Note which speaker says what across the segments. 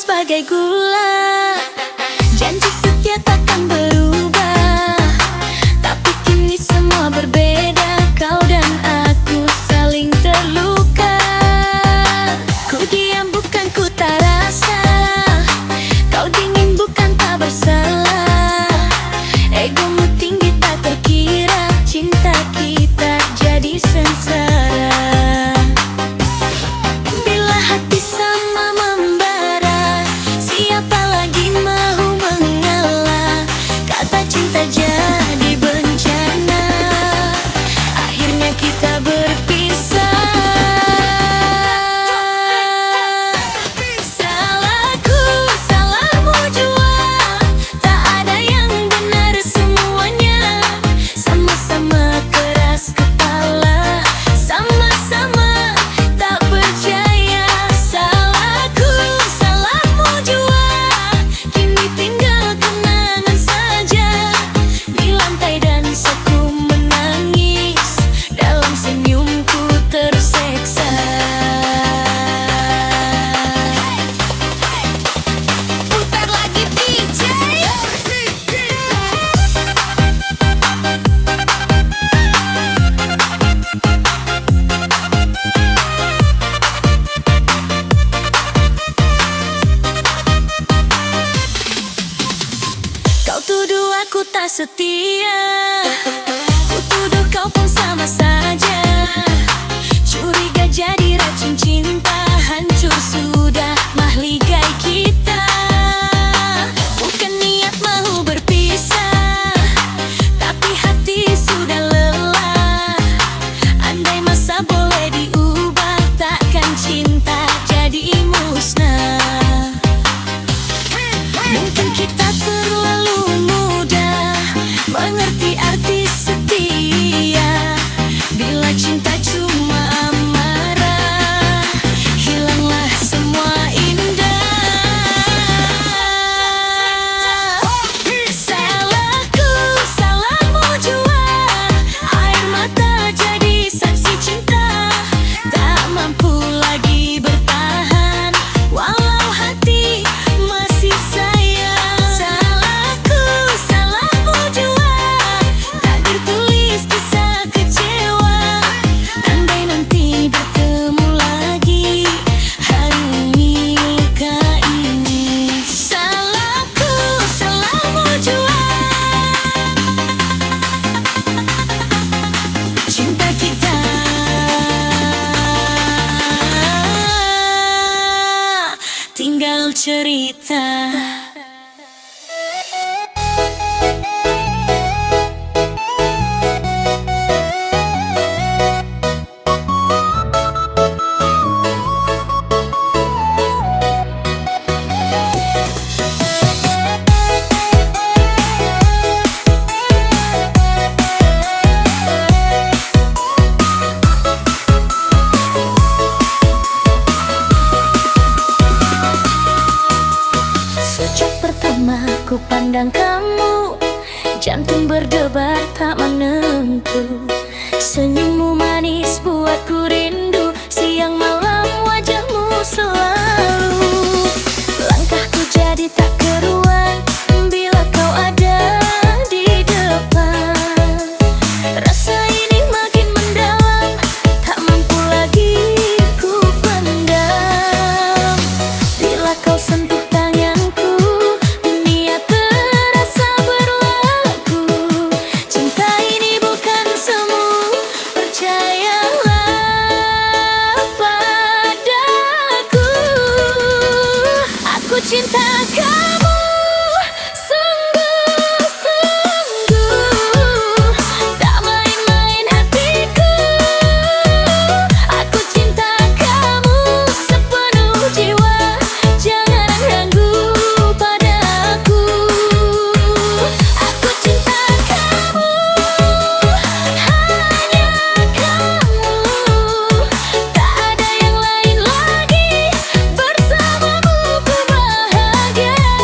Speaker 1: bagai gula. Janji setia takkan berubah, tapi kini semua berbeda. Kau dan aku saling terluka. Ku diam bukan ku tak rasa, kau dingin bukan tak bersalah. Egomu tinggi tak terkira, cinta kita jadi sengsara. Bila hati sama membara, siapa lagi mau mengalah? Kata cinta jadi bencana, akhirnya kita berpisah. Salahku, salahmu jua, tak ada yang benar semuanya. Sama-sama keras kepala, sama-sama tak percaya. Salahku, salahmu jua, kini tinggal kenangan saja. Di lantai dan saku menangis, dalam senyumku terseksa. Putar lagi DJ. Kau tuduh aku tak setia, ku tuduh kau pun sama saja. Curiga jadi racun cinta, hancur sudah mahligai kita. Bukan niat mau berpisah, tapi hati sudah lelah. Andai masa boleh diubah, takkan cinta jadi musnah. Mungkin kita terlalu muda mengerti arti setia. Bila cinta cuma amarah, hilanglah semua indah. Salahku, salahmu jua, air mata jadi saksi cinta. Tak mampu lagi bertahan, walau hati masih sayang. Salahku, salahmu jua, takdir tulis kisah kecewa. Andai nanti bertemu lagi, harungi luka ini. Salahku, salahmu jua, cinta kita tinggal cerita. Sejak pertama ku pandang kamu, jantung berdebar tak menentu. Senyummu manis buatku rindu, siang malam wajahmu selalu. Langkahku jadi tak keruan bila kau ada di depan. Rasa ini makin mendalam, tak mampu lagi ku pendam. Bila kau sentuh tanganku, dunia terasa berlaku. Cinta ini bukan semu, percayalah padaku. Aku cinta kamu sungguh-sungguh, tak main-main hatiku. Aku cinta kamu sepenuh jiwa, jangan ragu pada aku. Aku cinta kamu, hanya kamu. Tak ada yang lain lagi, bersamamu ku bahagia.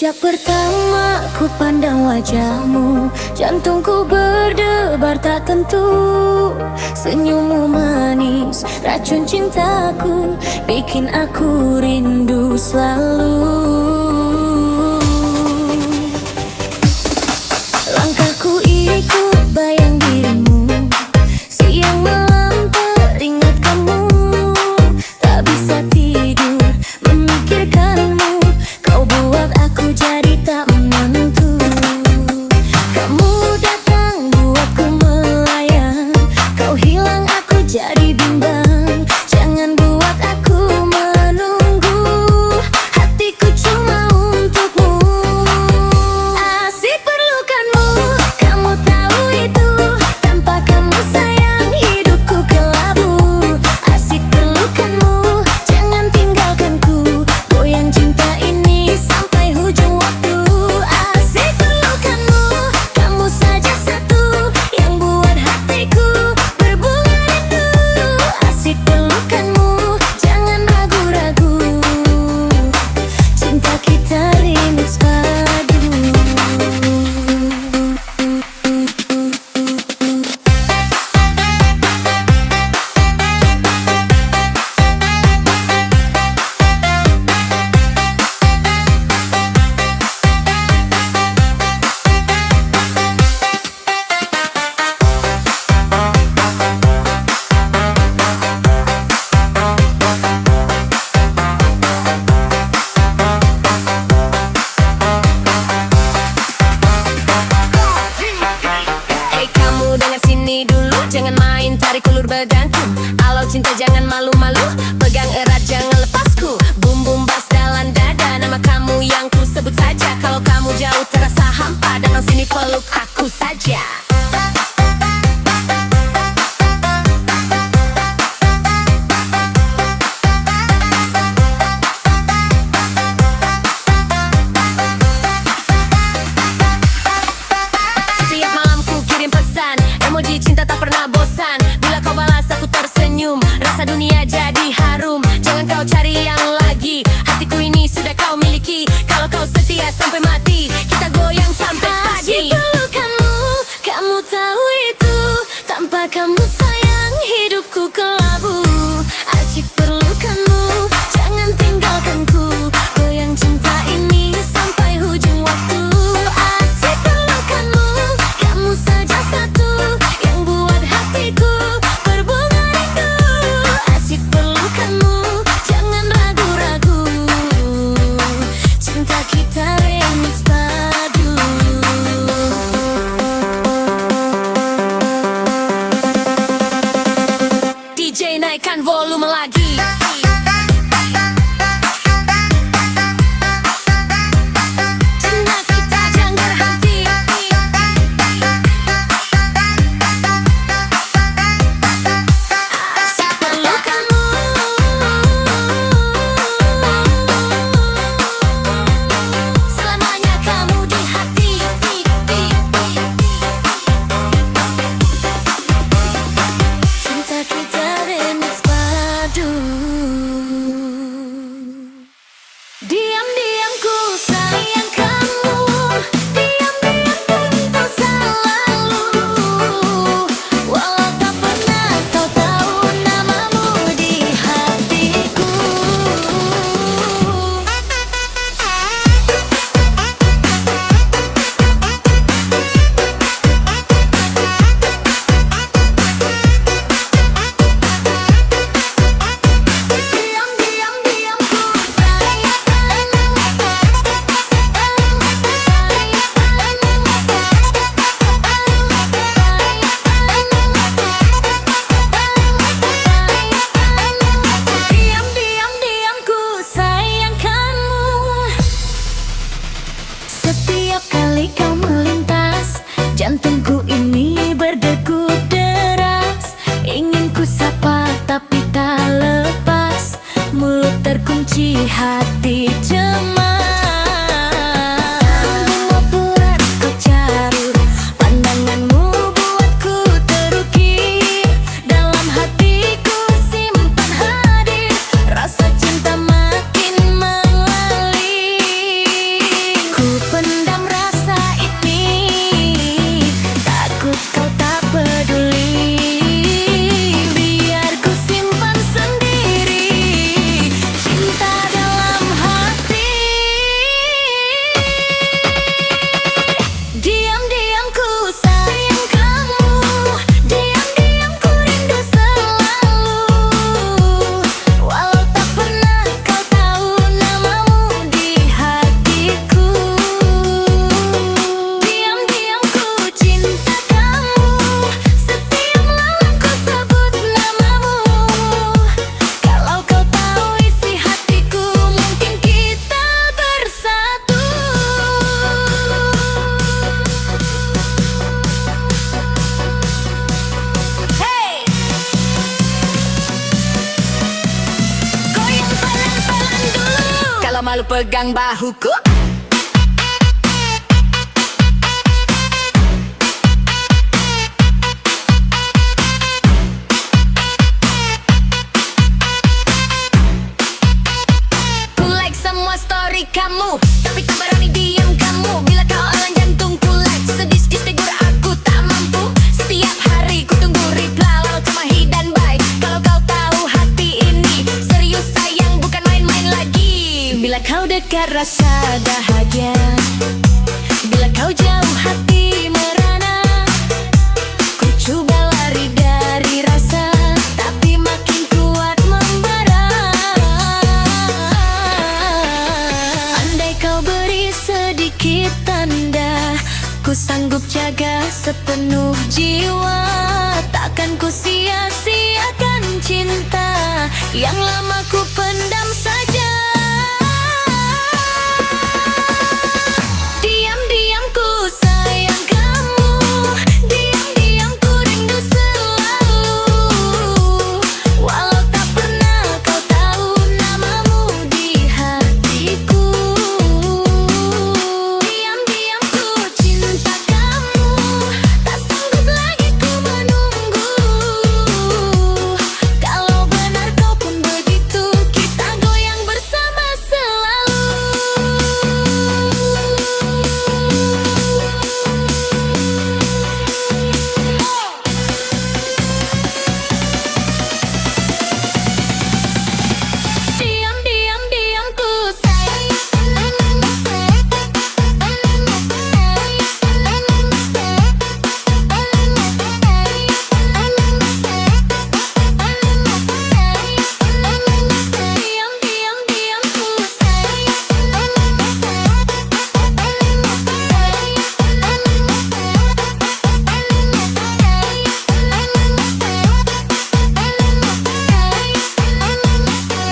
Speaker 1: Sejak pertama ku pandang wajahmu, jantungku berdebar tak tentu. Senyummu manis, racun cintaku, bikin aku rindu selalu. Langkahku ikut bayang dirimu, siang malam teringat kamu. Tak bisa tidur memikirkanmu, kau buat aku jadi tak menentu. Kamu datang buatku melayang, kau hilang aku jadi bimbang. Jangan buat aku menunggu, hatiku cuma untukmu. Asik perlukanmu, kamu tahu itu. Tanpa kamu sayang hidupku kelabu. Asik perlukanmu, jangan tinggalkanku. Goyang cinta ini sampai hujung waktu. Asik perlukanmu, kamu saja satu yang buat hatiku berbunga rindu. Asik perlukanmu, jangan ragu-ragu. Cinta kita remix padu.
Speaker 2: Hei kamu dengar sini dulu, jangan main tarik ulur bedangku. Alau cinta jangan malu-malu, pegang erat jangan lepasku. Bum bum bas dalam dada, nama kamu yang ku sebut saja. Kalau kamu jauh terasa hampa, datang sini peluk aku saja. Setiap malam ku kirim pesan, emoji cinta tak pernah bosan. Bila kau balas aku tersenyum, rasa dunia jadi harum. Jangan kau cari yang lagi, hatiku ini sudah kau miliki. Kalau kau setia sampai mati, kita goyang sampai pagi.
Speaker 1: Asik pelukanmu, kamu tahu itu. Tanpa kamu sayang hidupku kelabu. Asik pelukanmu, jangan tinggalkanku. Goyang cinta ini sampai hujung waktu. Asik pelukanmu, kamu saja satu yang buat hatiku berbunga rindu. Asik pelukanmu, jangan ragu-ragu. Cinta kita remix padu.
Speaker 2: DJ naikkan volume lagi.
Speaker 1: Cinta kita jangan berhenti. Asik pelukanmu, selamanya kamu di hati. Cinta kita remix padu. Diam-diam ku sayang kamu, diam-diam pun tak selalu. Walau tak pernah kau tahu namamu di hatiku. Diam-diam ku sayang Diam-diam ku sayangkanmu. Setiap kali kau melintas, jantungku ini berdegup deras. Ingin ku sapa tapi tak lepas, mulut terkunci hati cemas. Sambung buat ku carut, pandanganmu buatku terukir. Dalam hatiku simpan hadir, rasa cinta makin mengalir.
Speaker 2: selalu pegang bahuku. Ku like semua story kamu, tapi tak berani diam kamu. Bila kau alang jantungku like, sedih-sedih tidur aku tak mampu. Setiap hari ku tunggu reply, lalu cuma hit dan bye. Kalau kau tahu hati ini serius sayang, bukan main-main lagi. Bila kau dekat rasa bahagia, bila kau jauh hati merana. Ku coba lari dari rasa, tapi makin kuat membara. Andai kau beri sedikit tanda, ku sanggup jaga sepenuh jiwa. Takkan ku sia-siakan cinta yang lama ku pendam saja. Diam-diam ku sayang kamu, diam-diam ku rindu selalu. Walau tak pernah kau tahu namamu di hatiku. Diam-diam ku cinta kamu, tak sanggup lagi ku menunggu. Kalau benar kau pun begitu, kita goyang bersama selalu. Diam-diam ku sayang. Diam-diam ku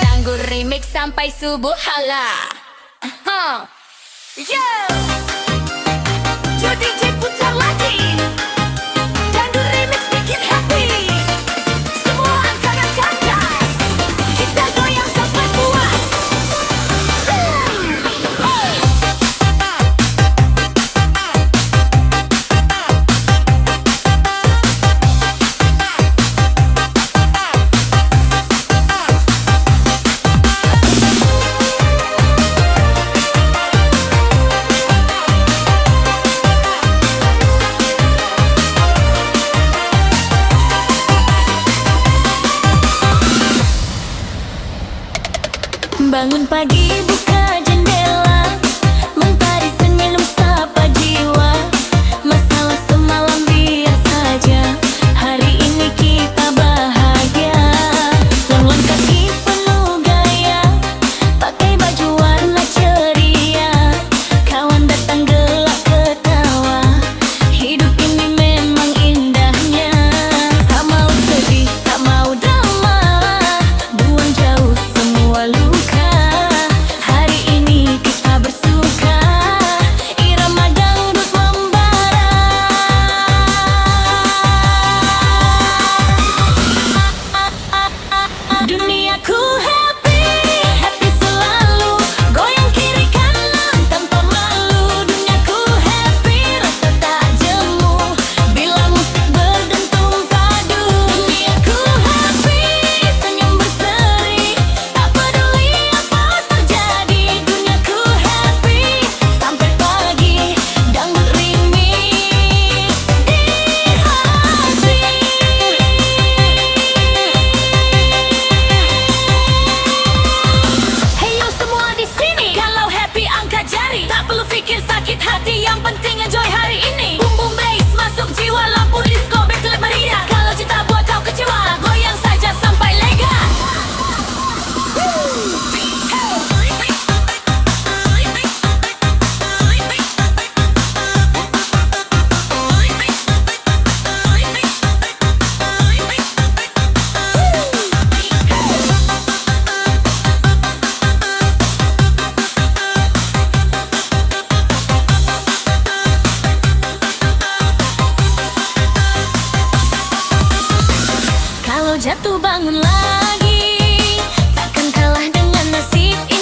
Speaker 2: Danggu remix sampai subuh hala. Yo, Jo DJ putar lagi. Danggu remix bikin happy. Semua angkat kandas, kita goyang sampai puas. Bangun pagi buka jendela, mentari senyum sapa jiwa. Masalah semalam biar saja, hari ini kita bahagia. Langlang kaki penuh gaya, pakai baju warna ceria. Kawan datang gelak ketawa, hidup ini memang indahnya. Tak mau sedih, tak mau drama, buang jauh semua luka. Hari ini kita bersuka, irama dangdut membara. Duniaku happy, happy selalu, goyang kiri kanan tanpa malu. Duniaku happy, rasa tak jemu, bila musik berdentum padu. Duniaku happy, senyum berseri, tak peduli apa terjadi. Duniaku happy, sampai pagi, dangdut remix di hati. Hey yo semua di sini, kalau happy angkat jari. Tak perlu fikir sakit hati, yang penting enjoy hari ini. Boom boom bass masuk jiwa, lampu disco berkelap meriah. Kalau cinta buat kau kecewa, goyang saja sampai lega. Kalau jatuh bangun lagi, takkan kalah dengan nasib ini.